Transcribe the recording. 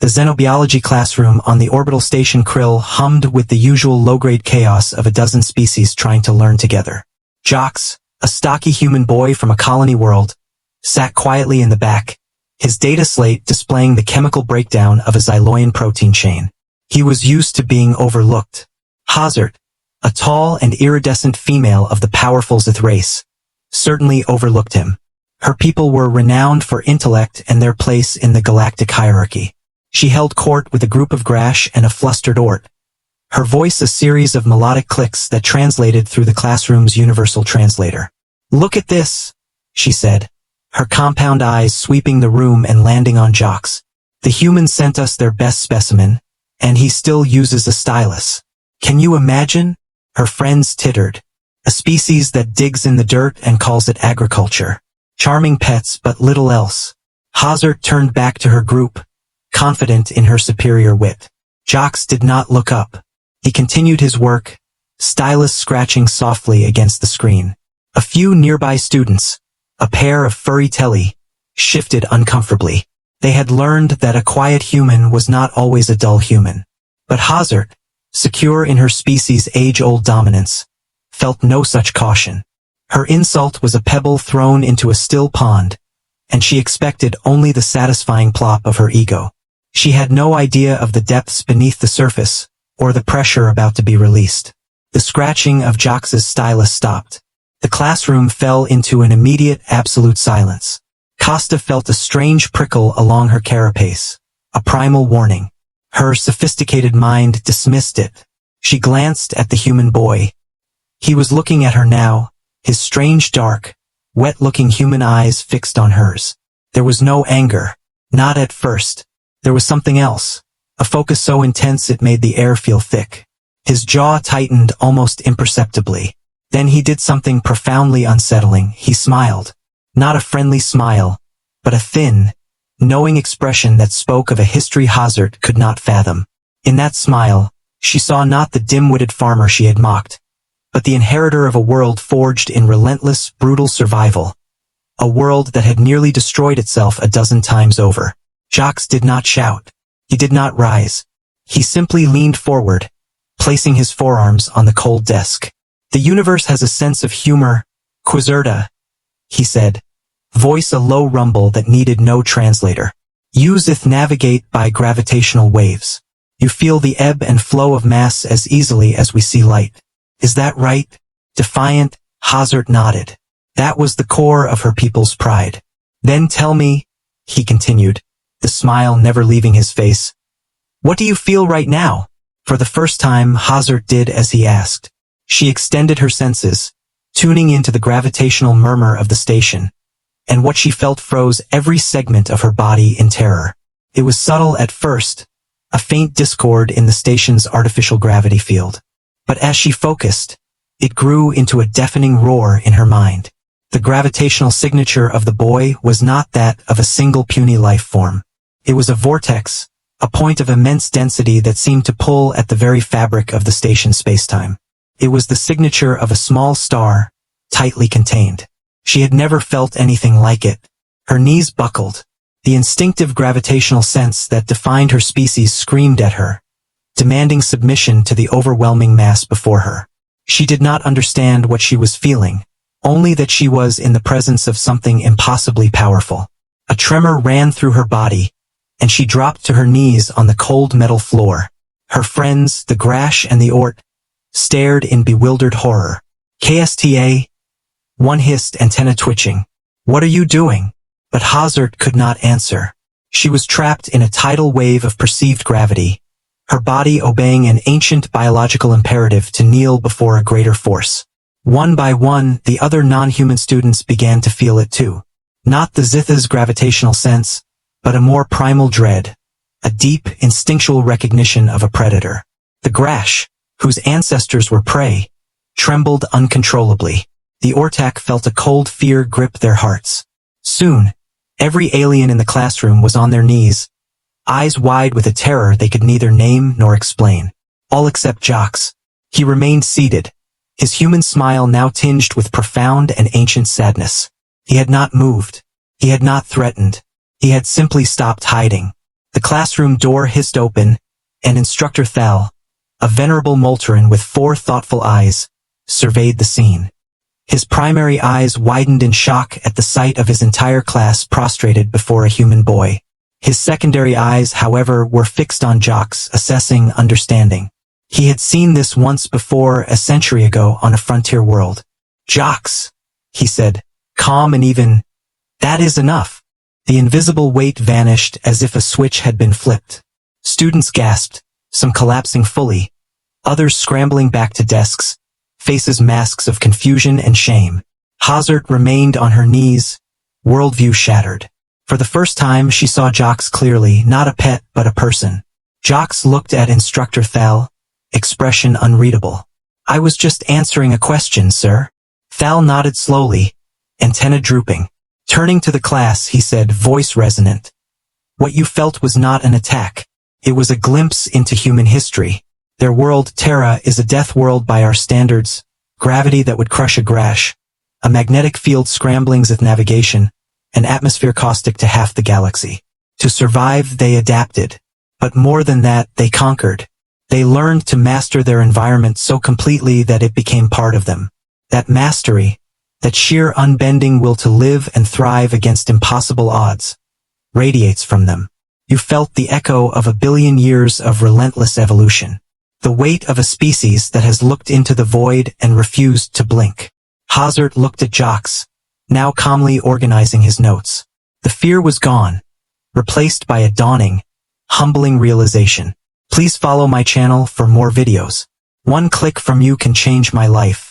The Xenobiology classroom on the orbital station Krill hummed with the usual low-grade chaos of a dozen species trying to learn together. Jocks, a stocky human boy from a colony world, sat quietly in the back, his data slate displaying the chemical breakdown of a xyloin protein chain. He was used to being overlooked. Hazard, a tall and iridescent female of the powerful Zith race, certainly overlooked him. Her people were renowned for intellect and their place in the galactic hierarchy. She held court with a group of Grash and a flustered Ort. Her voice a series of melodic clicks that translated through the classroom's universal translator. "Look at this," she said, her compound eyes sweeping the room and landing on Jocks. "The humans sent us their best specimen, and he still uses a stylus. Can you imagine?" Her friends tittered. "A species that digs in the dirt and calls it agriculture. Charming pets but little else." Hazard turned back to her group, confident in her superior wit. Jocks did not look up. He continued his work, stylus scratching softly against the screen. A few nearby students, a pair of furry telly, shifted uncomfortably. They had learned that a quiet human was not always a dull human. But Hazard, secure in her species' age-old dominance, felt no such caution. Her insult was a pebble thrown into a still pond, and she expected only the satisfying plop of her ego. She had no idea of the depths beneath the surface, or the pressure about to be released. The scratching of Jocks' stylus stopped. The classroom fell into an immediate absolute silence. Costa felt a strange prickle along her carapace, a primal warning. Her sophisticated mind dismissed it. She glanced at the human boy. He was looking at her now, his strange dark, wet-looking human eyes fixed on hers. There was no anger. Not at first. There was something else, a focus so intense it made the air feel thick. His jaw tightened almost imperceptibly. Then he did something profoundly unsettling. He smiled. Not a friendly smile, but a thin, knowing expression that spoke of a history Hazard could not fathom. In that smile, she saw not the dim-witted farmer she had mocked, but the inheritor of a world forged in relentless, brutal survival. A world that had nearly destroyed itself a dozen times over. Jocks did not shout. He did not rise. He simply leaned forward, placing his forearms on the cold desk. "The universe has a sense of humor, Quizerta," he said, voice a low rumble that needed no translator. "You Zith navigate by gravitational waves. You feel the ebb and flow of mass as easily as we see light. Is that right?" Defiant, Hazard nodded. That was the core of her people's pride. "Then tell me," he continued, the smile never leaving his face, "what do you feel right now?" For the first time, Hazard did as he asked. She extended her senses, tuning into the gravitational murmur of the station, and what she felt froze every segment of her body in terror. It was subtle at first, a faint discord in the station's artificial gravity field. But as she focused, it grew into a deafening roar in her mind. The gravitational signature of the boy was not that of a single puny life form. It was a vortex, a point of immense density that seemed to pull at the very fabric of the station's spacetime. It was the signature of a small star, tightly contained. She had never felt anything like it. Her knees buckled. The instinctive gravitational sense that defined her species screamed at her, demanding submission to the overwhelming mass before her. She did not understand what she was feeling, only that she was in the presence of something impossibly powerful. A tremor ran through her body, and she dropped to her knees on the cold metal floor. Her friends, the Grash and the Ort, stared in bewildered horror. "KSTA?" One hissed, antenna twitching. "What are you doing?" But Hazard could not answer. She was trapped in a tidal wave of perceived gravity, her body obeying an ancient biological imperative to kneel before a greater force. One by one, the other non-human students began to feel it too. Not the Zith's gravitational sense, but a more primal dread, a deep, instinctual recognition of a predator. The Grash, whose ancestors were prey, trembled uncontrollably. The Ortak felt a cold fear grip their hearts. Soon, every alien in the classroom was on their knees, eyes wide with a terror they could neither name nor explain. All except Jocks. He remained seated, his human smile now tinged with profound and ancient sadness. He had not moved. He had not threatened. He had simply stopped hiding. The classroom door hissed open, and Instructor Thal, a venerable Molterin with 4 thoughtful eyes, surveyed the scene. His primary eyes widened in shock at the sight of his entire class prostrated before a human boy. His secondary eyes, however, were fixed on Jocks, assessing, understanding. He had seen this once before, a century ago, on a frontier world. "Jocks," he said, calm and even, "that is enough." The invisible weight vanished as if a switch had been flipped. Students gasped, some collapsing fully, others scrambling back to desks, faces masks of confusion and shame. Hazard remained on her knees, worldview shattered. For the first time she saw Jocks clearly, not a pet but a person. Jocks looked at Instructor Thal, expression unreadable. "I was just answering a question, sir." Thal nodded slowly, antenna drooping. Turning to the class, he said, voice resonant, "What you felt was not an attack. It was a glimpse into human history. Their world, Terra, is a death world by our standards, gravity that would crush a grash, a magnetic field scrambling Zith navigation, an atmosphere caustic to half the galaxy. To survive, they adapted. But more than that, they conquered. They learned to master their environment so completely that it became part of them. That mastery, that sheer unbending will to live and thrive against impossible odds, radiates from them. You felt the echo of 1 billion years of relentless evolution. The weight of a species that has looked into the void and refused to blink." Hazard looked at Jocks, now calmly organizing his notes. The fear was gone, replaced by a dawning, humbling realization. Please follow my channel for more videos. One click from you can change my life.